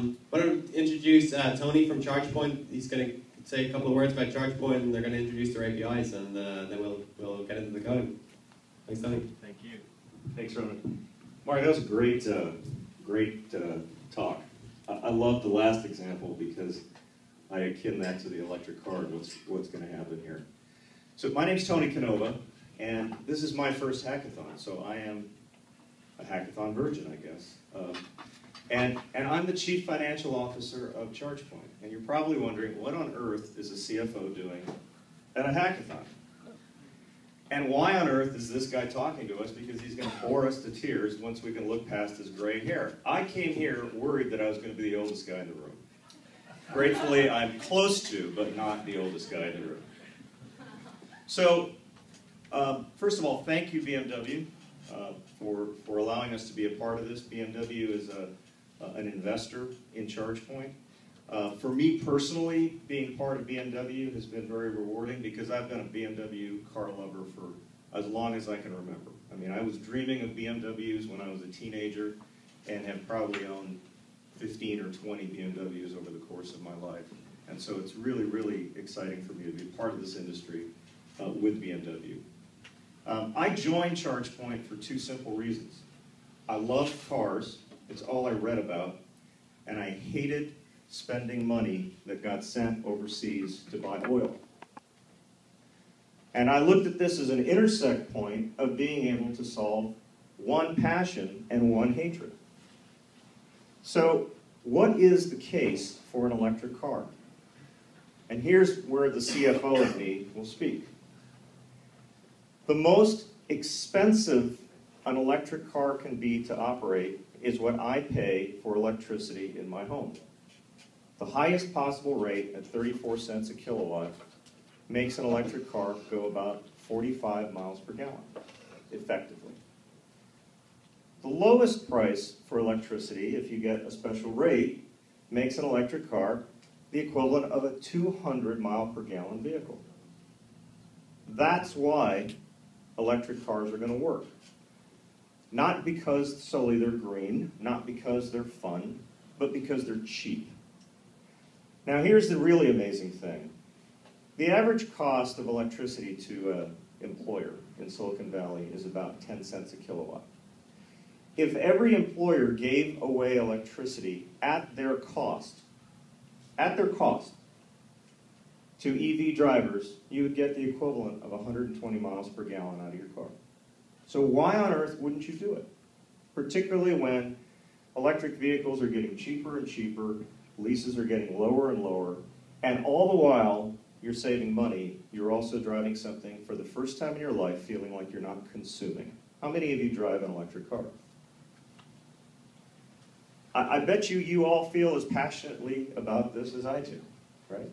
I want to introduce Tony from Chargepoint. He's going to say a couple of words about Chargepoint, and they're going to introduce their APIs, and then we'll get into the code. Thanks, Tony. Thank you. Thanks, Ronan. Mark, that was a great talk. I love the last example because I akin that to the electric car and what's going to happen here. So my name's Tony Canova, and this is my first hackathon. So I am a hackathon virgin, I guess. And I'm the Chief Financial Officer of Chargepoint. And you're probably wondering, what on earth is a CFO doing at a hackathon? And why on earth is this guy talking to us? Because he's going to bore us to tears once we can look past his gray hair. I came here worried that I was going to be the oldest guy in the room. Gratefully, I'm close to, but not the oldest guy in the room. So, first of all, thank you, BMW, for allowing us to be a part of this. BMW is an investor in Chargepoint. For me personally, being part of BMW has been very rewarding because I've been a BMW car lover for as long as I can remember. I mean, I was dreaming of BMWs when I was a teenager and have probably owned 15 or 20 BMWs over the course of my life. And so it's really, really exciting for me to be part of this industry with BMW. I joined Chargepoint for two simple reasons. I love cars, it's all I read about, and I hated spending money that got sent overseas to buy oil. And I looked at this as an intersect point of being able to solve one passion and one hatred. So, what is the case for an electric car? And here's where the CFO of me will speak. The most expensive an electric car can be to operate is what I pay for electricity in my home. The highest possible rate at 34 cents a kilowatt makes an electric car go about 45 miles per gallon, effectively. The lowest price for electricity, if you get a special rate, makes an electric car the equivalent of a 200 mile per gallon vehicle. That's why electric cars are going to work. Not because solely they're green, not because they're fun, but because they're cheap. Now here's the really amazing thing. The average cost of electricity to an employer in Silicon Valley is about 10 cents a kilowatt. If every employer gave away electricity at their cost to EV drivers, you would get the equivalent of 120 miles per gallon out of your car. So why on earth wouldn't you do it? Particularly when electric vehicles are getting cheaper and cheaper, leases are getting lower and lower, and all the while you're saving money, you're also driving something for the first time in your life feeling like you're not consuming. How many of you drive an electric car? I bet you all feel as passionately about this as I do, right?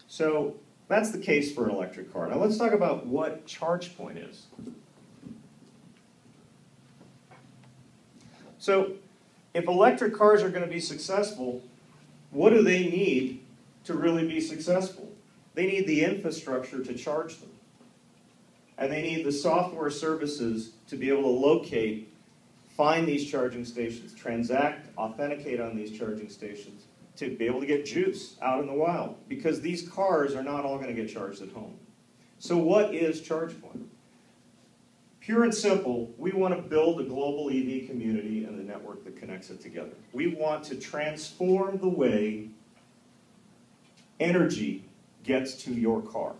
So that's the case for an electric car. Now let's talk about what Chargepoint is. So if electric cars are going to be successful, what do they need to really be successful? They need the infrastructure to charge them. And they need the software services to be able to locate, find these charging stations, transact, authenticate on these charging stations, to be able to get juice out in the wild. Because these cars are not all going to get charged at home. So what is Chargepoint? Pure and simple, we want to build a global EV community and the network that connects it together. We want to transform the way energy gets to your car,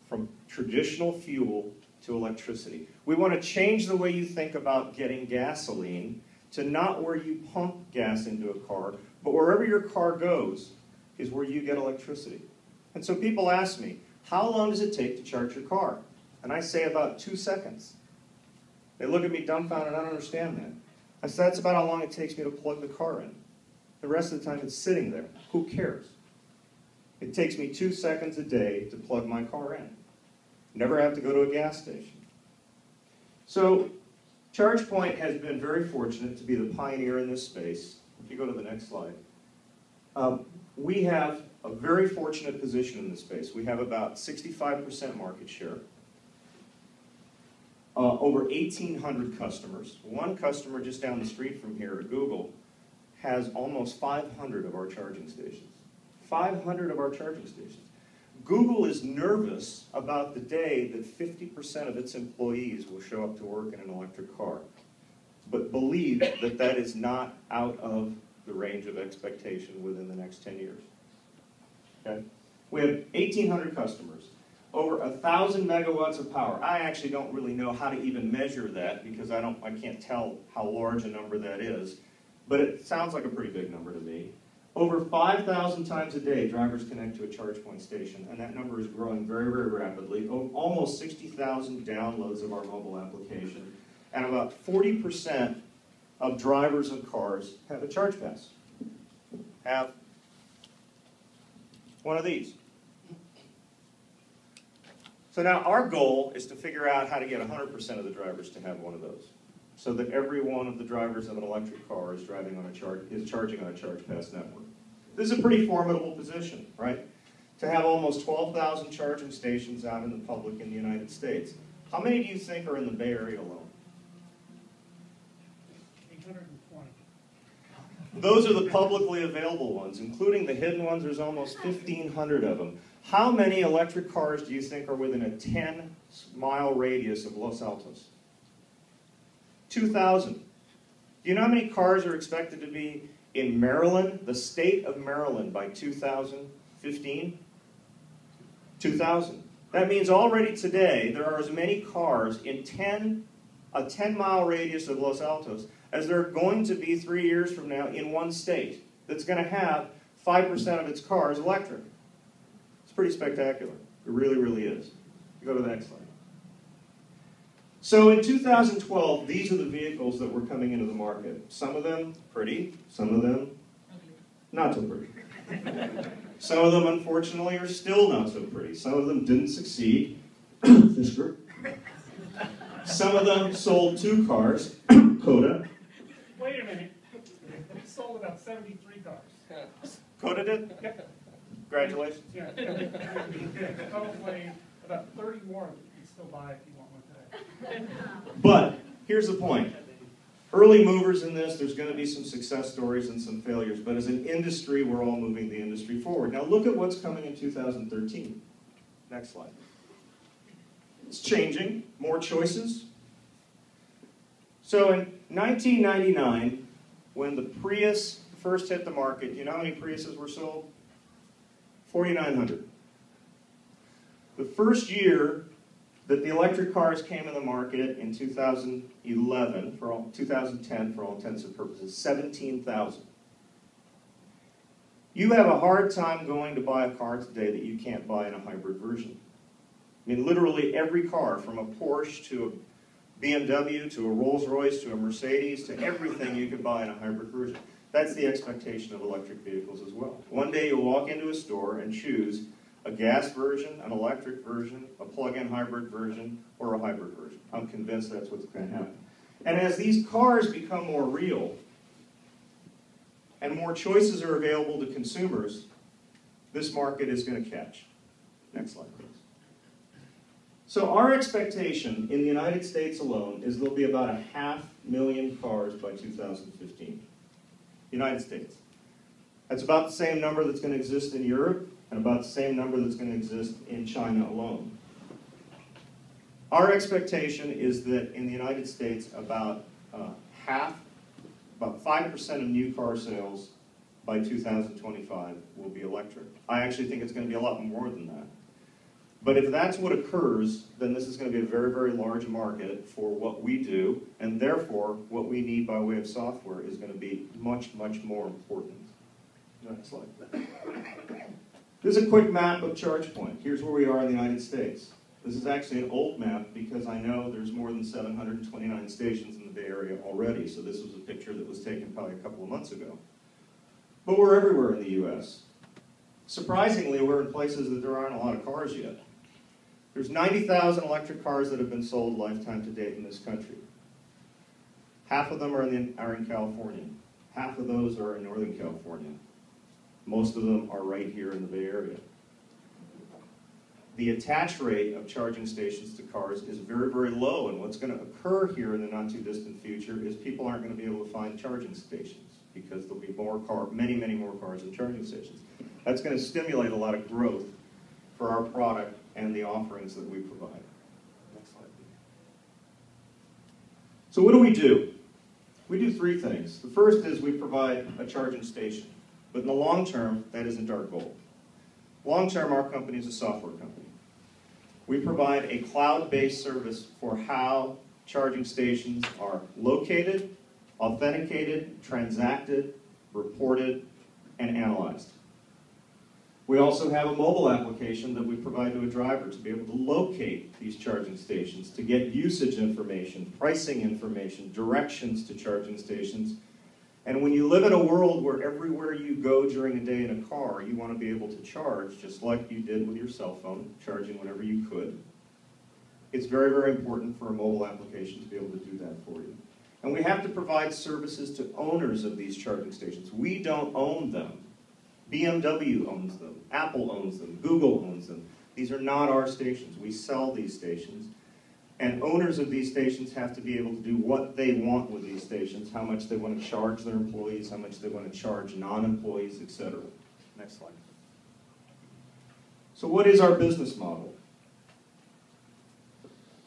from traditional fuel to electricity. We want to change the way you think about getting gasoline to not where you pump gas into a car, but wherever your car goes is where you get electricity. And so people ask me, how long does it take to charge your car? And I say about 2 seconds. They look at me dumbfounded, I don't understand that. I said, that's about how long it takes me to plug the car in. The rest of the time it's sitting there. Who cares? It takes me 2 seconds a day to plug my car in. Never have to go to a gas station. So Chargepoint has been very fortunate to be the pioneer in this space. If you go to the next slide. We have a very fortunate position in this space. We have about 65% market share. Over 1,800 customers. One customer just down the street from here at Google has almost 500 of our charging stations. 500 of our charging stations. Google is nervous about the day that 50% of its employees will show up to work in an electric car, but believe that that is not out of the range of expectation within the next 10 years. Okay? We have 1,800 customers, over 1,000 megawatts of power. I actually don't really know how to even measure that because I can't tell how large a number that is, but it sounds like a pretty big number to me. Over 5,000 times a day, drivers connect to a Chargepoint station, and that number is growing very, very rapidly. Almost 60,000 downloads of our mobile application, and about 40% of drivers of cars have a charge pass, have one of these. So now our goal is to figure out how to get 100% of the drivers to have one of those, so that every one of the drivers of an electric car is charging on a charge pass network. This is a pretty formidable position, right? To have almost 12,000 charging stations out in the public in the United States. How many do you think are in the Bay Area alone? 820. Those are the publicly available ones, including the hidden ones. There's almost 1,500 of them. How many electric cars do you think are within a 10-mile radius of Los Altos? 2,000. Do you know how many cars are expected to be in Maryland, the state of Maryland, by 2015? 2,000. That means already today there are as many cars in a 10-mile radius of Los Altos as there are going to be 3 years from now in one state that's going to have 5% of its cars electric. It's pretty spectacular. It really, really is. Go to the next slide. So in 2012, these are the vehicles that were coming into the market. Some of them pretty, some of them not so pretty. Some of them, unfortunately, are still not so pretty. Some of them didn't succeed. This group. Some of them sold 2 cars. Coda. Wait a minute. We sold about 73 cars. Coda did? Yeah. Congratulations. Yeah. Hopefully about 30 more you can still buy if you want one today. But here's the point. Early movers in this, there's going to be some success stories and some failures, but as an industry, we're all moving the industry forward. Now look at what's coming in 2013. Next slide. It's changing, more choices. So in 1999, when the Prius first hit the market, do you know how many Priuses were sold? 4,900. The first year that the electric cars came in the market in 2010 for all intents and purposes, 17,000. You have a hard time going to buy a car today that you can't buy in a hybrid version. I mean, literally every car, from a Porsche to a BMW to a Rolls-Royce to a Mercedes to everything you could buy in a hybrid version. That's the expectation of electric vehicles as well. One day you'll walk into a store and choose a gas version, an electric version, a plug-in hybrid version, or a hybrid version. I'm convinced that's what's going to happen. And as these cars become more real and more choices are available to consumers, this market is going to catch. Next slide, please. So our expectation in the United States alone is there'll be about 500,000 cars by 2015. United States. That's about the same number that's going to exist in Europe, and about the same number that's going to exist in China alone. Our expectation is that in the United States, about 5% of new car sales by 2025 will be electric. I actually think it's going to be a lot more than that. But if that's what occurs, then this is going to be a very, very large market for what we do, and therefore what we need by way of software is going to be much, much more important. Next slide. This is a quick map of Chargepoint. Here's where we are in the United States. This is actually an old map because I know there's more than 729 stations in the Bay Area already, so this was a picture that was taken probably a couple of months ago. But we're everywhere in the U.S. Surprisingly, we're in places that there aren't a lot of cars yet. There's 90,000 electric cars that have been sold lifetime to date in this country. Half of them are in California. Half of those are in Northern California. Most of them are right here in the Bay Area. The attach rate of charging stations to cars is very, very low, and what's going to occur here in the not-too-distant future is people aren't going to be able to find charging stations. because there'll be many more cars and charging stations. That's going to stimulate a lot of growth for our product and the offerings that we provide. Next slide, please. So what do? We do three things. The first is we provide a charging station. But in the long term, that isn't our goal. Long term, our company is a software company. We provide a cloud-based service for how charging stations are located, authenticated, transacted, reported, and analyzed. We also have a mobile application that we provide to a driver to be able to locate these charging stations, to get usage information, pricing information, directions to charging stations. And when you live in a world where everywhere you go during a day in a car, you want to be able to charge just like you did with your cell phone, charging whenever you could. It's very, very important for a mobile application to be able to do that for you. And we have to provide services to owners of these charging stations. We don't own them. BMW owns them. Apple owns them. Google owns them. These are not our stations. We sell these stations. And owners of these stations have to be able to do what they want with these stations, how much they want to charge their employees, how much they want to charge non-employees, etc. Next slide. So what is our business model?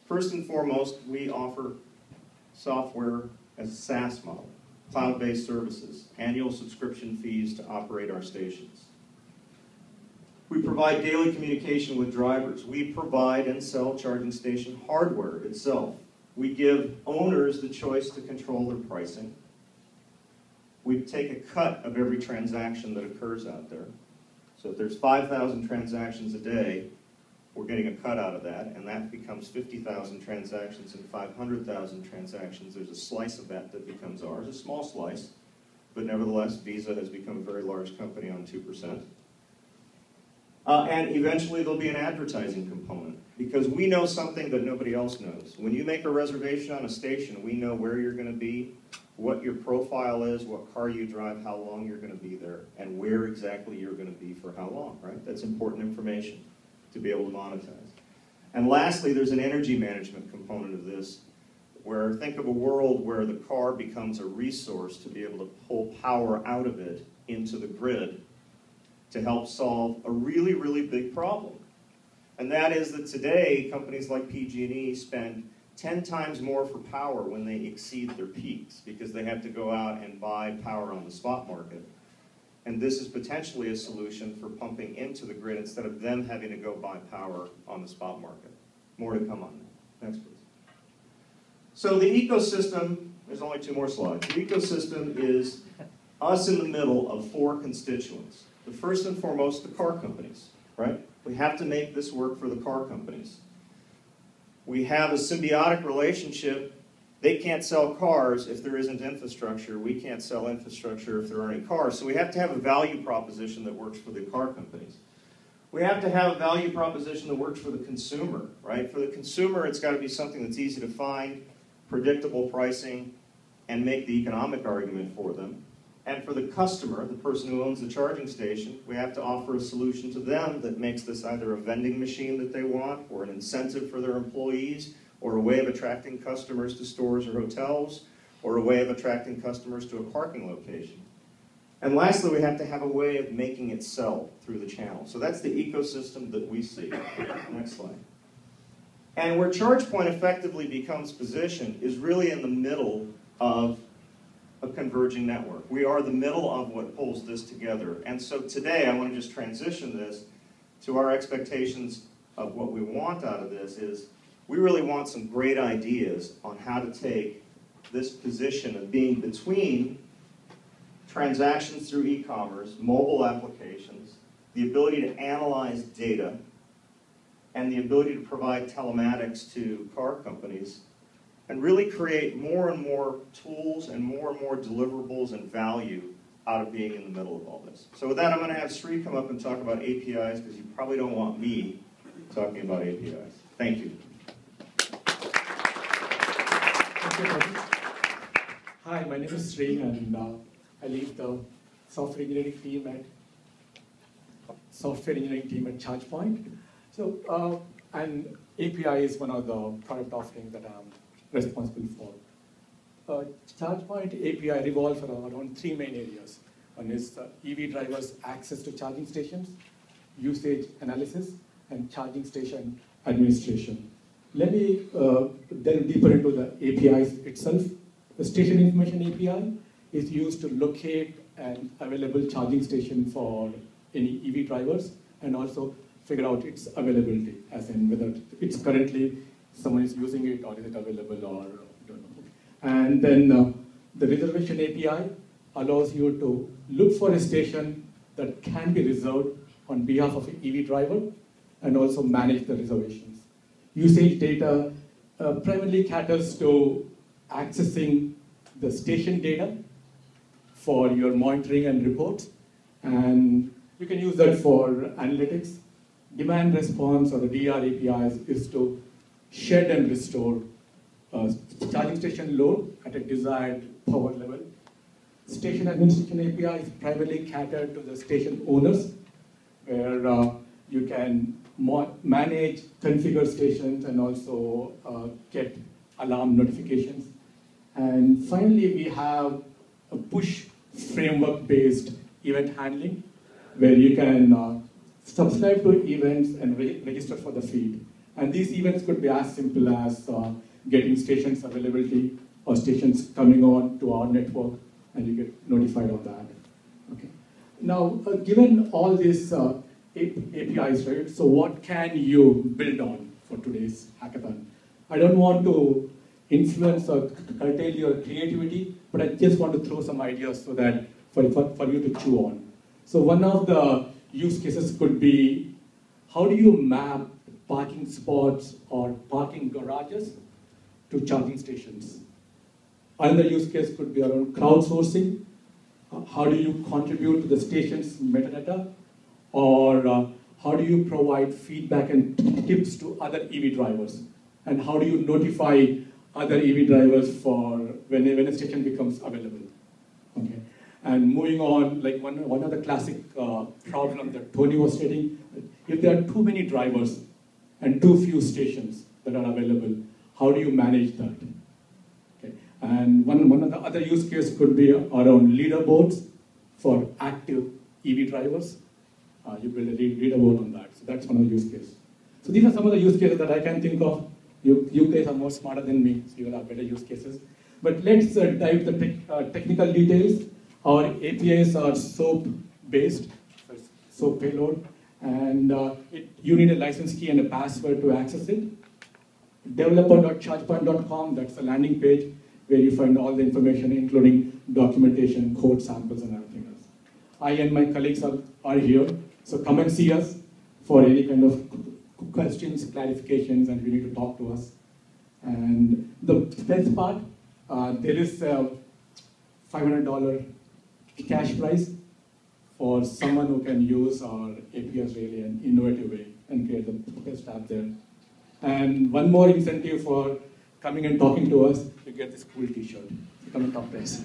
First and foremost, we offer software as a SaaS model, cloud-based services, annual subscription fees to operate our stations. We provide daily communication with drivers. We provide and sell charging station hardware itself. We give owners the choice to control their pricing. We take a cut of every transaction that occurs out there. So if there's 5,000 transactions a day, we're getting a cut out of that, and that becomes 50,000 transactions and 500,000 transactions. There's a slice of that that becomes ours, a small slice, but nevertheless, Visa has become a very large company on 2%. And eventually there'll be an advertising component, because we know something that nobody else knows. When you make a reservation on a station, we know where you're going to be, what your profile is, what car you drive, how long you're going to be there, and where exactly you're going to be for how long, right? That's important information to be able to monetize. And lastly, there's an energy management component of this, where think of a world where the car becomes a resource to be able to pull power out of it into the grid to help solve a really, really big problem. And that is that today, companies like PG&E spend 10 times more for power when they exceed their peaks, because they have to go out and buy power on the spot market. And this is potentially a solution for pumping into the grid instead of them having to go buy power on the spot market. More to come on that. Next, please. So the ecosystem, there's only 2 more slides. The ecosystem is us in the middle of 4 constituents. The first and foremost, the car companies, right? We have to make this work for the car companies. We have a symbiotic relationship. They can't sell cars if there isn't infrastructure. We can't sell infrastructure if there aren't any cars. So we have to have a value proposition that works for the car companies. We have to have a value proposition that works for the consumer, right? For the consumer, it's got to be something that's easy to find, predictable pricing, and make the economic argument for them. And for the customer, the person who owns the charging station, we have to offer a solution to them that makes this either a vending machine that they want, or an incentive for their employees, or a way of attracting customers to stores or hotels, or a way of attracting customers to a parking location. And lastly, we have to have a way of making it sell through the channel. So that's the ecosystem that we see. Next slide. And where Chargepoint effectively becomes positioned is really in the middle of a converging network. We are the middle of what pulls this together. And so today, I want to just transition this to our expectations of what we want out of this is we really want some great ideas on how to take this position of being between transactions through e-commerce, mobile applications, the ability to analyze data, and the ability to provide telematics to car companies, and really create more and more tools and more deliverables and value out of being in the middle of all this. So with that, I'm going to have Sri come up and talk about APIs, because you probably don't want me talking about APIs. Thank you. Hi, my name is Sri, and I lead the software engineering team at Chargepoint. So, and API is one of the product offerings that I'm responsible for. Chargepoint API revolves around three main areas. One is EV drivers' access to charging stations, usage analysis, and charging station administration. Let me delve deeper into the APIs itself. The Station Information API is used to locate an available charging station for any EV drivers and also figure out its availability, as in whether it's currently someone is using it or is it available or don't know. And then the Reservation API allows you to look for a station that can be reserved on behalf of an EV driver and also manage the reservations. Usage data primarily caters to accessing the station data for your monitoring and reports, and you can use that for analytics. Demand response, or the DR APIs, is to shed and restore charging station load at a desired power level. Station administration API is primarily catered to the station owners, where you can manage, configure stations, and also get alarm notifications. And finally, we have a push framework-based event handling, where you can subscribe to events and register for the feed. And these events could be as simple as getting stations availability or stations coming on to our network, and you get notified on that. Okay. Now, given all these APIs, right? So what can you build on for today's hackathon? I don't want to influence or curtail your creativity, but I just want to throw some ideas so that for you to chew on. So one of the use cases could be, how do you map parking spots or parking garages to charging stations? Another use case could be around crowdsourcing. How do you contribute to the station's metadata? Or how do you provide feedback and tips to other EV drivers? And how do you notify other EV drivers for when a station becomes available? Okay. And moving on, like one of the classic problem that Tony was stating, if there are too many drivers and too few stations that are available, how do you manage that? Okay. And one of the other use cases could be around leaderboards for active EV drivers. You build a leaderboard on that. So that's one of the use cases. So these are some of the use cases that I can think of. You guys are more smarter than me, so you will have better use cases. But let's dive the technical details. Our APIs are SOAP-based, SOAP payload, and you need a license key and a password to access it. Developer.chargepoint.com, that's a landing page where you find all the information, including documentation, code samples, and everything else. I and my colleagues are here, so come and see us for any kind of questions, clarifications, and you need to talk to us. And the best part, there is a $500 cash prize for someone who can use our APIs really in an innovative way and create the best app there. And one more incentive for coming and talking to us, you get this cool t-shirt. So come and talk to us.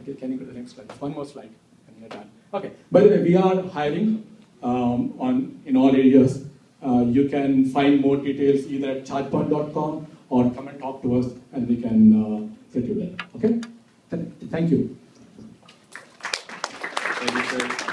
Okay, can you go to the next slide? One more slide. And we're done. Okay, by the way, we are hiring in all areas. You can find more details either at chargepoint.com or come and talk to us and we can set you there. Okay? Thank you. Thank you, sir.